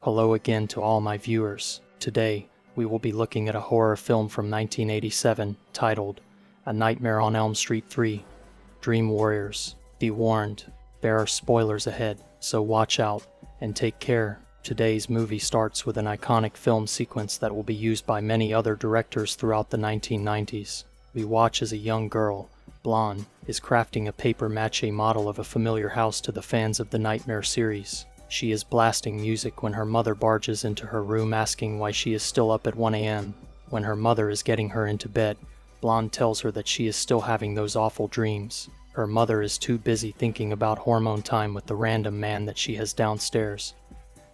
Hello again to all my viewers. Today, we will be looking at a horror film from 1987 titled A Nightmare on Elm Street 3, Dream Warriors. Be warned, there are spoilers ahead, so watch out and take care. Today's movie starts with an iconic film sequence that will be used by many other directors throughout the 1990s. We watch as a young girl, blonde, is crafting a paper mache model of a familiar house to the fans of the Nightmare series. She is blasting music when her mother barges into her room asking why she is still up at 1 a.m. When her mother is getting her into bed, Blonde tells her that she is still having those awful dreams. Her mother is too busy thinking about hormone time with the random man that she has downstairs.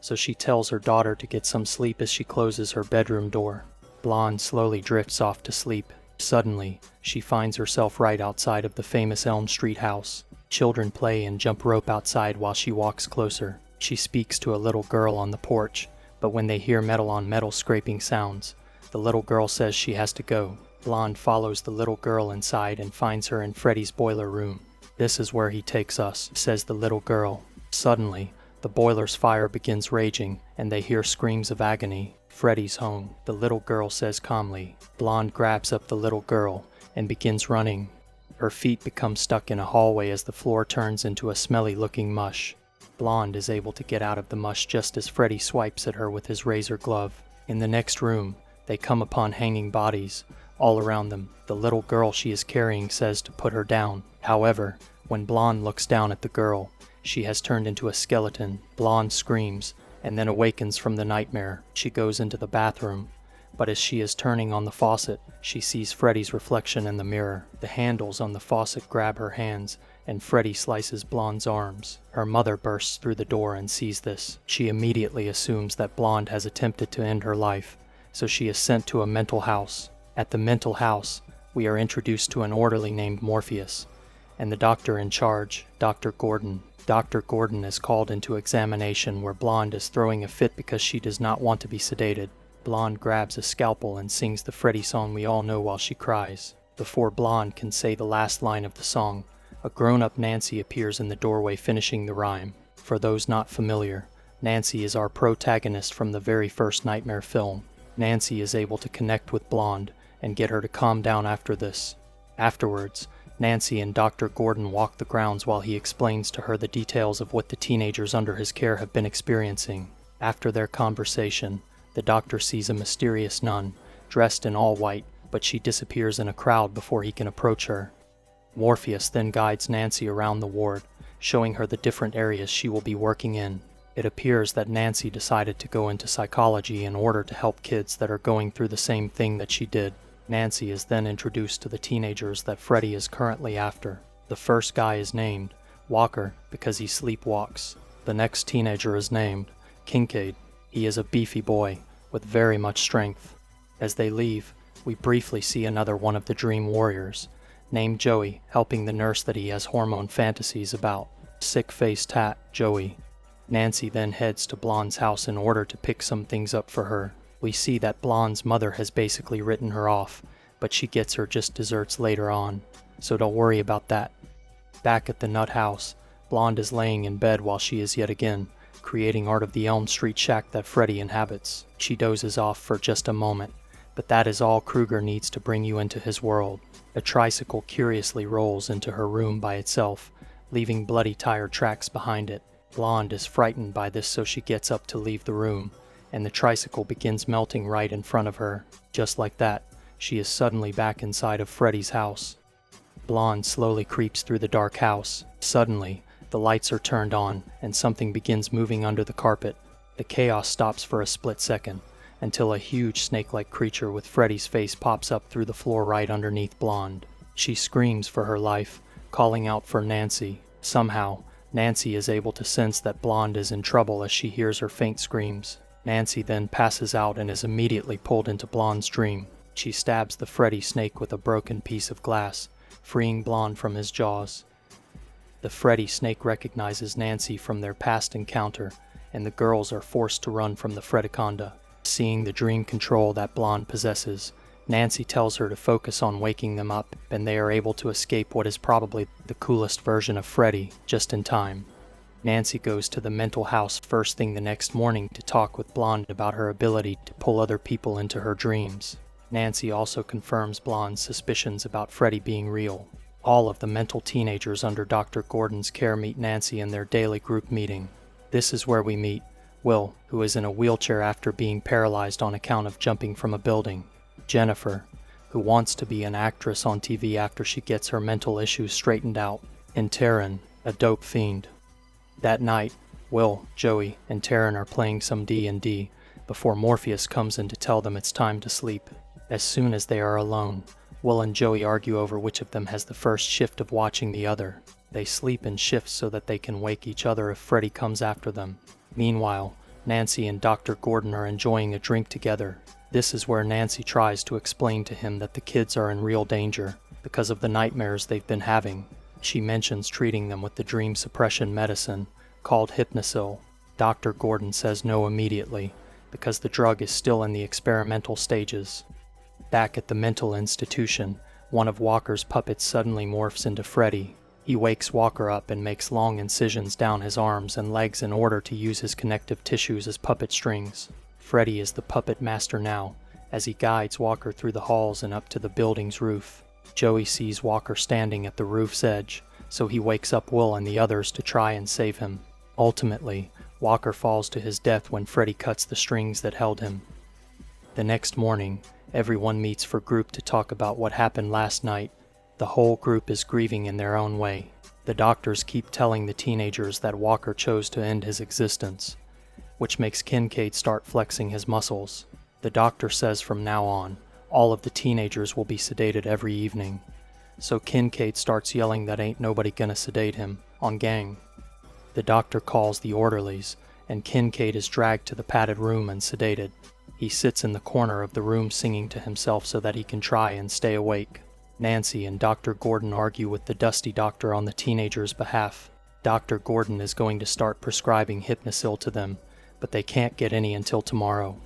So she tells her daughter to get some sleep as she closes her bedroom door. Blonde slowly drifts off to sleep. Suddenly, she finds herself right outside of the famous Elm Street house. Children play and jump rope outside while she walks closer. She speaks to a little girl on the porch, but when they hear metal on metal scraping sounds, the little girl says she has to go. Blonde follows the little girl inside and finds her in Freddy's boiler room. "This is where he takes us," says the little girl. Suddenly, the boiler's fire begins raging, and they hear screams of agony. "Freddy's home," the little girl says calmly. Blonde grabs up the little girl and begins running. Her feet become stuck in a hallway as the floor turns into a smelly-looking mush. Blonde is able to get out of the mush just as Freddy swipes at her with his razor glove. In the next room, they come upon hanging bodies all around them. The little girl she is carrying says to put her down. However, when Blonde looks down at the girl, she has turned into a skeleton. Blonde screams and then awakens from the nightmare. She goes into the bathroom, but as she is turning on the faucet, she sees Freddy's reflection in the mirror. The handles on the faucet grab her hands, and Freddy slices Blonde's arms. Her mother bursts through the door and sees this. She immediately assumes that Blonde has attempted to end her life, so she is sent to a mental house. At the mental house, we are introduced to an orderly named Morpheus, and the doctor in charge, Dr. Gordon. Dr. Gordon is called into examination where Blonde is throwing a fit because she does not want to be sedated. Blonde grabs a scalpel and sings the Freddy song we all know while she cries. Before Blonde can say the last line of the song, a grown-up Nancy appears in the doorway finishing the rhyme. For those not familiar, Nancy is our protagonist from the very first Nightmare film. Nancy is able to connect with Blonde and get her to calm down after this. Afterwards, Nancy and Dr. Gordon walk the grounds while he explains to her the details of what the teenagers under his care have been experiencing. After their conversation, the doctor sees a mysterious nun, dressed in all white, but she disappears in a crowd before he can approach her. Morpheus then guides Nancy around the ward, showing her the different areas she will be working in. It appears that Nancy decided to go into psychology in order to help kids that are going through the same thing that she did. Nancy is then introduced to the teenagers that Freddy is currently after. The first guy is named Walker because he sleepwalks. The next teenager is named Kincaid. He is a beefy boy with very much strength. As they leave, we briefly see another one of the Dream Warriors, named Joey, helping the nurse that he has hormone fantasies about. Sick-faced tat, Joey. Nancy then heads to Blonde's house in order to pick some things up for her. We see that Blonde's mother has basically written her off, but she gets her just desserts later on, so don't worry about that. Back at the nut house, Blonde is laying in bed while she is yet again creating art of the Elm Street shack that Freddy inhabits. She dozes off for just a moment, but that is all Krueger needs to bring you into his world. A tricycle curiously rolls into her room by itself, leaving bloody tire tracks behind it. Blonde is frightened by this, so she gets up to leave the room, and the tricycle begins melting right in front of her. Just like that, she is suddenly back inside of Freddy's house. Blonde slowly creeps through the dark house. Suddenly, the lights are turned on, and something begins moving under the carpet. The chaos stops for a split second, until a huge snake-like creature with Freddy's face pops up through the floor right underneath Blonde. She screams for her life, calling out for Nancy. Somehow, Nancy is able to sense that Blonde is in trouble as she hears her faint screams. Nancy then passes out and is immediately pulled into Blonde's dream. She stabs the Freddy snake with a broken piece of glass, freeing Blonde from his jaws. The Freddy snake recognizes Nancy from their past encounter, and the girls are forced to run from the Freddiconda. Seeing the dream control that Blonde possesses, Nancy tells her to focus on waking them up, and they are able to escape what is probably the coolest version of Freddy just in time. Nancy goes to the mental house first thing the next morning to talk with Blonde about her ability to pull other people into her dreams. Nancy also confirms Blonde's suspicions about Freddy being real. All of the mental teenagers under Dr. Gordon's care meet Nancy in their daily group meeting. This is where we meet Will, who is in a wheelchair after being paralyzed on account of jumping from a building. Jennifer, who wants to be an actress on TV after she gets her mental issues straightened out. And Taryn, a dope fiend. That night, Will, Joey, and Taryn are playing some D&D before Morpheus comes in to tell them it's time to sleep. As soon as they are alone, Will and Joey argue over which of them has the first shift of watching the other. They sleep in shifts so that they can wake each other if Freddy comes after them. Meanwhile, Nancy and Dr. Gordon are enjoying a drink together. This is where Nancy tries to explain to him that the kids are in real danger because of the nightmares they've been having. She mentions treating them with the dream suppression medicine called Hypnosil. Dr. Gordon says no immediately because the drug is still in the experimental stages. Back at the mental institution, one of Walker's puppets suddenly morphs into Freddy. He wakes Walker up and makes long incisions down his arms and legs in order to use his connective tissues as puppet strings. Freddy is the puppet master now, as he guides Walker through the halls and up to the building's roof. Joey sees Walker standing at the roof's edge, so he wakes up Will and the others to try and save him. Ultimately, Walker falls to his death when Freddy cuts the strings that held him. The next morning, everyone meets for group to talk about what happened last night. The whole group is grieving in their own way. The doctors keep telling the teenagers that Walker chose to end his existence, which makes Kincaid start flexing his muscles. The doctor says from now on, all of the teenagers will be sedated every evening. So Kincaid starts yelling that ain't nobody gonna sedate him, on gang. The doctor calls the orderlies, and Kincaid is dragged to the padded room and sedated. He sits in the corner of the room singing to himself so that he can try and stay awake. Nancy and Dr. Gordon argue with the dusty doctor on the teenagers' behalf. Dr. Gordon is going to start prescribing Hypnosil to them, but they can't get any until tomorrow.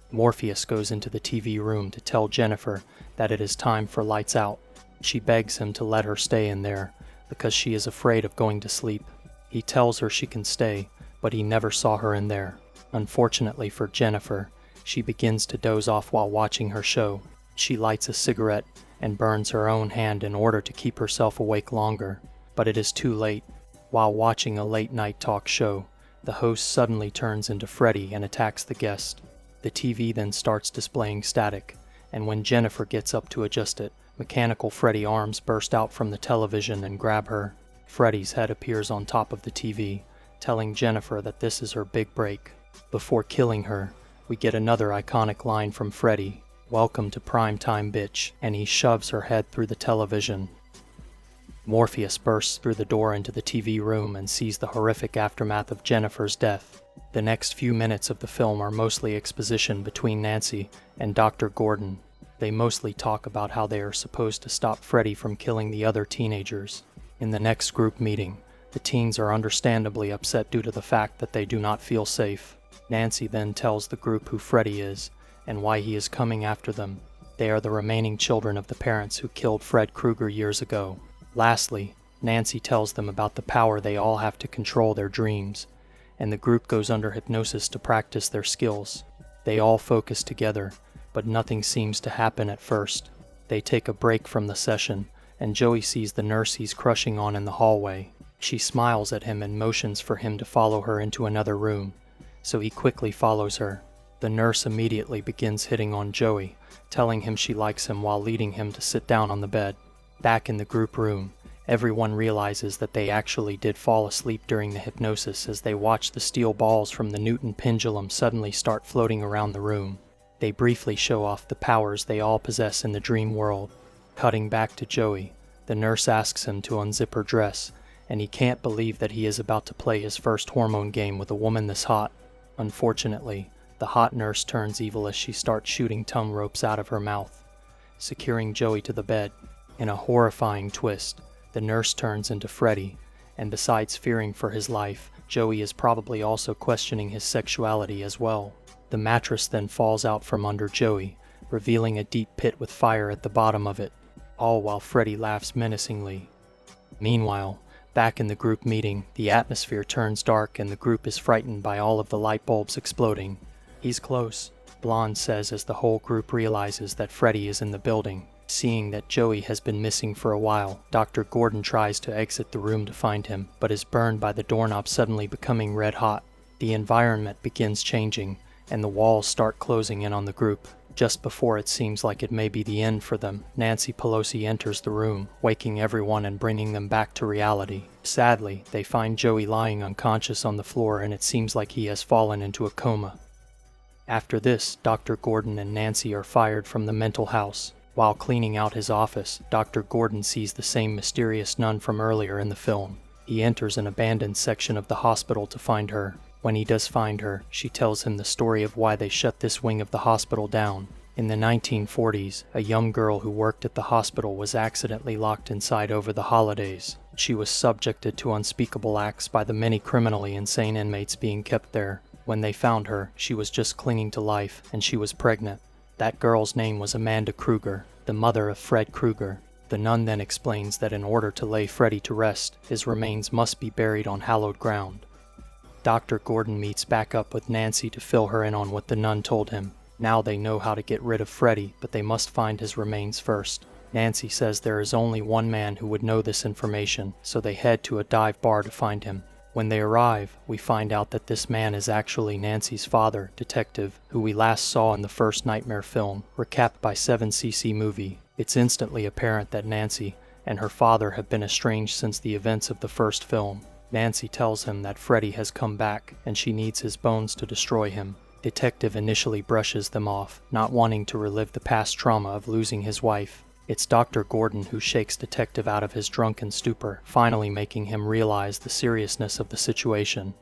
Morpheus goes into the TV room to tell Jennifer that it is time for lights out. She begs him to let her stay in there, because she is afraid of going to sleep. He tells her she can stay, but he never saw her in there. Unfortunately for Jennifer, she begins to doze off while watching her show. She lights a cigarette and burns her own hand in order to keep herself awake longer, but it is too late. While watching a late-night talk show, the host suddenly turns into Freddy and attacks the guest. The TV then starts displaying static, and when Jennifer gets up to adjust it, mechanical Freddy arms burst out from the television and grab her. Freddy's head appears on top of the TV, telling Jennifer that this is her big break. Before killing her, we get another iconic line from Freddy, "Welcome to primetime, bitch," and he shoves her head through the television. Morpheus bursts through the door into the TV room and sees the horrific aftermath of Jennifer's death. The next few minutes of the film are mostly exposition between Nancy and Dr. Gordon. They mostly talk about how they are supposed to stop Freddy from killing the other teenagers. In the next group meeting, the teens are understandably upset due to the fact that they do not feel safe. Nancy then tells the group who Freddy is and why he is coming after them. They are the remaining children of the parents who killed Fred Krueger years ago. Lastly, Nancy tells them about the power they all have to control their dreams, and the group goes under hypnosis to practice their skills. They all focus together, but nothing seems to happen at first. They take a break from the session, and Joey sees the nurse he's crushing on in the hallway. She smiles at him and motions for him to follow her into another room, so he quickly follows her. The nurse immediately begins hitting on Joey, telling him she likes him while leading him to sit down on the bed. Back in the group room, everyone realizes that they actually did fall asleep during the hypnosis as they watch the steel balls from the Newton pendulum suddenly start floating around the room. They briefly show off the powers they all possess in the dream world. Cutting back to Joey, the nurse asks him to unzip her dress, and he can't believe that he is about to play his first hormone game with a woman this hot. Unfortunately, the hot nurse turns evil as she starts shooting tongue ropes out of her mouth, securing Joey to the bed. In a horrifying twist, the nurse turns into Freddy, and besides fearing for his life, Joey is probably also questioning his sexuality as well. The mattress then falls out from under Joey, revealing a deep pit with fire at the bottom of it, all while Freddy laughs menacingly. Meanwhile, Back in the group meeting, the atmosphere turns dark and the group is frightened by all of the light bulbs exploding. "He's close," Blonde says as the whole group realizes that Freddy is in the building. Seeing that Joey has been missing for a while, Dr. Gordon tries to exit the room to find him, but is burned by the doorknob suddenly becoming red hot. The environment begins changing, and the walls start closing in on the group. Just before it seems like it may be the end for them, Nancy Pelosi enters the room, waking everyone and bringing them back to reality. Sadly, they find Joey lying unconscious on the floor and it seems like he has fallen into a coma. After this, Dr. Gordon and Nancy are fired from the mental house. While cleaning out his office, Dr. Gordon sees the same mysterious nun from earlier in the film. He enters an abandoned section of the hospital to find her. When he does find her, she tells him the story of why they shut this wing of the hospital down. In the 1940s, a young girl who worked at the hospital was accidentally locked inside over the holidays. She was subjected to unspeakable acts by the many criminally insane inmates being kept there. When they found her, she was just clinging to life, and she was pregnant. That girl's name was Amanda Kruger, the mother of Fred Kruger. The nun then explains that in order to lay Freddy to rest, his remains must be buried on hallowed ground. Dr. Gordon meets back up with Nancy to fill her in on what the nun told him. Now they know how to get rid of Freddy, but they must find his remains first. Nancy says there is only one man who would know this information, so they head to a dive bar to find him. When they arrive, we find out that this man is actually Nancy's father, Detective, who we last saw in the first Nightmare film, recapped by 7cc Movie. It's instantly apparent that Nancy and her father have been estranged since the events of the first film. Nancy tells him that Freddy has come back, and she needs his bones to destroy him. Detective initially brushes them off, not wanting to relive the past trauma of losing his wife. It's Dr. Gordon who shakes Detective out of his drunken stupor, finally making him realize the seriousness of the situation.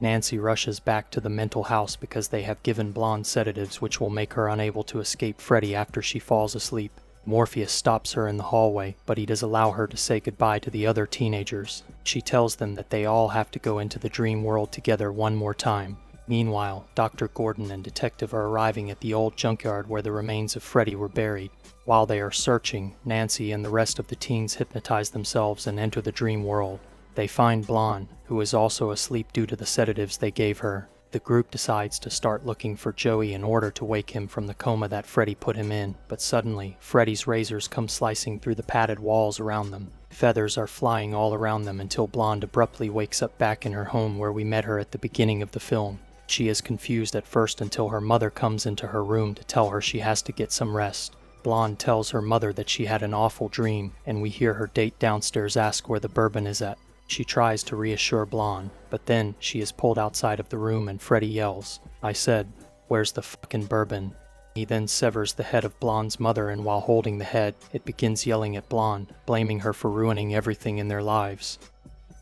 Nancy rushes back to the mental house because they have given Blonde sedatives which will make her unable to escape Freddy after she falls asleep. Morpheus stops her in the hallway, but he does allow her to say goodbye to the other teenagers. She tells them that they all have to go into the dream world together one more time. Meanwhile, Dr. Gordon and Detective are arriving at the old junkyard where the remains of Freddy were buried. While they are searching, Nancy and the rest of the teens hypnotize themselves and enter the dream world. They find Blonde, who is also asleep due to the sedatives they gave her. The group decides to start looking for Joey in order to wake him from the coma that Freddy put him in, but suddenly, Freddy's razors come slicing through the padded walls around them. Feathers are flying all around them until Blonde abruptly wakes up back in her home where we met her at the beginning of the film. She is confused at first until her mother comes into her room to tell her she has to get some rest. Blonde tells her mother that she had an awful dream, and we hear her date downstairs ask where the bourbon is at. She tries to reassure Blonde, but then she is pulled outside of the room and Freddy yells, "I said, where's the fucking bourbon?" He then severs the head of Blonde's mother, and while holding the head, it begins yelling at Blonde, blaming her for ruining everything in their lives.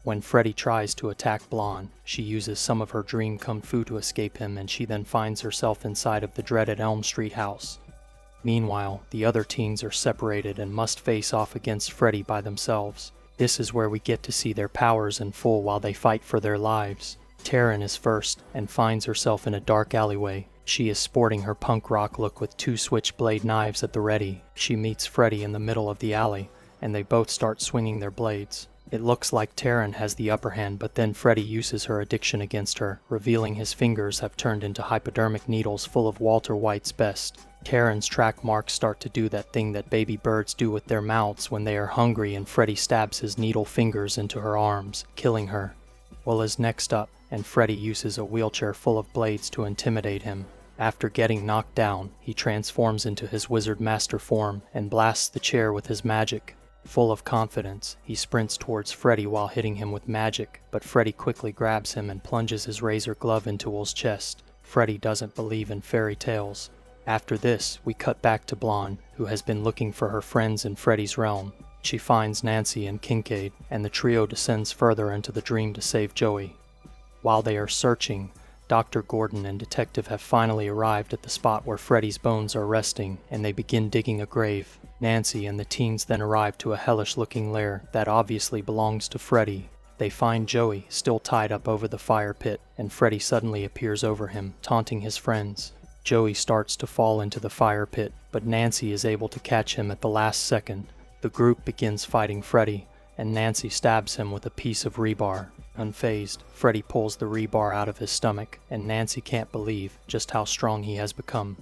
When Freddy tries to attack Blonde, she uses some of her dream kung fu to escape him, and she then finds herself inside of the dreaded Elm Street house. Meanwhile, the other teens are separated and must face off against Freddy by themselves. This is where we get to see their powers in full while they fight for their lives. Taryn is first, and finds herself in a dark alleyway. She is sporting her punk rock look with 2 switchblade knives at the ready. She meets Freddy in the middle of the alley, and they both start swinging their blades. It looks like Taryn has the upper hand, but then Freddy uses her addiction against her, revealing his fingers have turned into hypodermic needles full of Walter White's best. Taryn's track marks start to do that thing that baby birds do with their mouths when they are hungry, and Freddy stabs his needle fingers into her arms, killing her. Will is next up, and Freddy uses a wheelchair full of blades to intimidate him. After getting knocked down, he transforms into his wizard master form and blasts the chair with his magic. Full of confidence, he sprints towards Freddy while hitting him with magic, but Freddy quickly grabs him and plunges his razor glove into Will's chest. Freddy doesn't believe in fairy tales. After this, we cut back to Blonde, who has been looking for her friends in Freddy's realm. She finds Nancy and Kincaid, and the trio descends further into the dream to save Joey. While they are searching, Dr. Gordon and Detective have finally arrived at the spot where Freddy's bones are resting, and they begin digging a grave. Nancy and the teens then arrive to a hellish-looking lair that obviously belongs to Freddy. They find Joey still tied up over the fire pit, and Freddy suddenly appears over him, taunting his friends. Joey starts to fall into the fire pit, but Nancy is able to catch him at the last second. The group begins fighting Freddy, and Nancy stabs him with a piece of rebar. Unfazed, Freddy pulls the rebar out of his stomach, and Nancy can't believe just how strong he has become.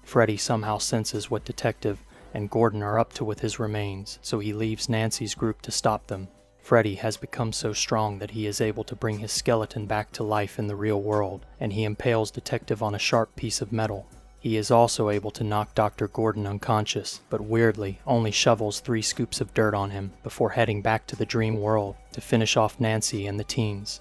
Freddy somehow senses what Detective and Gordon are up to with his remains, so he leaves Nancy's group to stop them. Freddy has become so strong that he is able to bring his skeleton back to life in the real world, and he impales Detective on a sharp piece of metal. He is also able to knock Dr. Gordon unconscious, but weirdly only shovels 3 scoops of dirt on him before heading back to the dream world to finish off Nancy and the teens.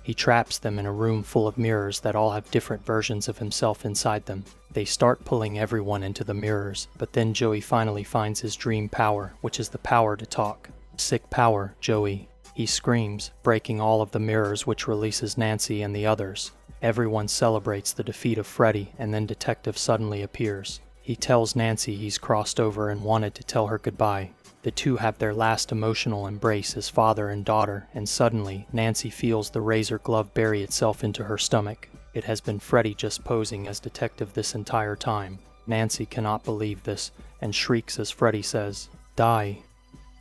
He traps them in a room full of mirrors that all have different versions of himself inside them. They start pulling everyone into the mirrors, but then Joey finally finds his dream power, which is the power to talk. Sick power, Joey. He screams, breaking all of the mirrors, which releases Nancy and the others. Everyone celebrates the defeat of Freddy, and then Detective suddenly appears. He tells Nancy he's crossed over and wanted to tell her goodbye. The two have their last emotional embrace as father and daughter, and suddenly, Nancy feels the razor glove bury itself into her stomach. It has been Freddy just posing as Detective this entire time. Nancy cannot believe this, and shrieks as Freddy says, "Die."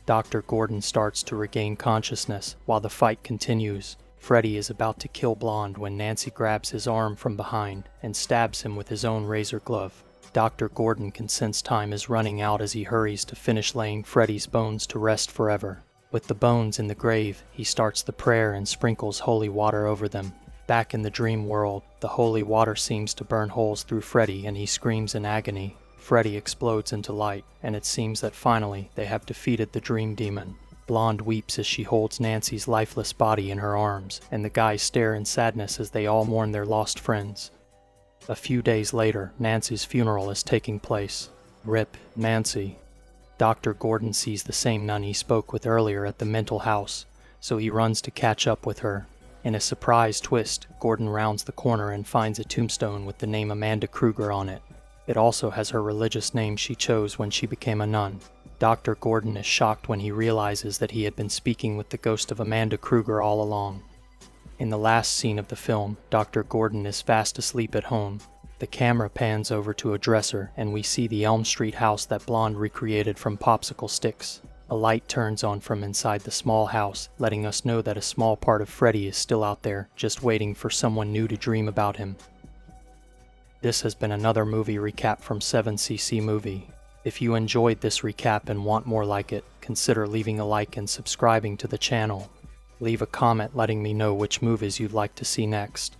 Dr. Gordon starts to regain consciousness while the fight continues. Freddy is about to kill Blonde when Nancy grabs his arm from behind and stabs him with his own razor glove. Dr. Gordon can sense time is running out as he hurries to finish laying Freddy's bones to rest forever. With the bones in the grave, he starts the prayer and sprinkles holy water over them. Back in the dream world, the holy water seems to burn holes through Freddy and he screams in agony. Freddy explodes into light, and it seems that finally they have defeated the dream demon. Blonde weeps as she holds Nancy's lifeless body in her arms, and the guys stare in sadness as they all mourn their lost friends. A few days later, Nancy's funeral is taking place. Rip, Nancy. Dr. Gordon sees the same nun he spoke with earlier at the mental house, so he runs to catch up with her. In a surprise twist, Gordon rounds the corner and finds a tombstone with the name Amanda Kruger on it. It also has her religious name she chose when she became a nun. Dr. Gordon is shocked when he realizes that he had been speaking with the ghost of Amanda Kruger all along. In the last scene of the film, Dr. Gordon is fast asleep at home. The camera pans over to a dresser, and we see the Elm Street house that Blonde recreated from popsicle sticks. A light turns on from inside the small house, letting us know that a small part of Freddy is still out there, just waiting for someone new to dream about him. This has been another movie recap from 7cc Movie. If you enjoyed this recap and want more like it, consider leaving a like and subscribing to the channel. Leave a comment letting me know which movies you'd like to see next.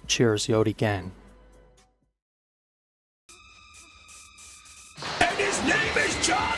Cheers, Yodi Gang. And his name is John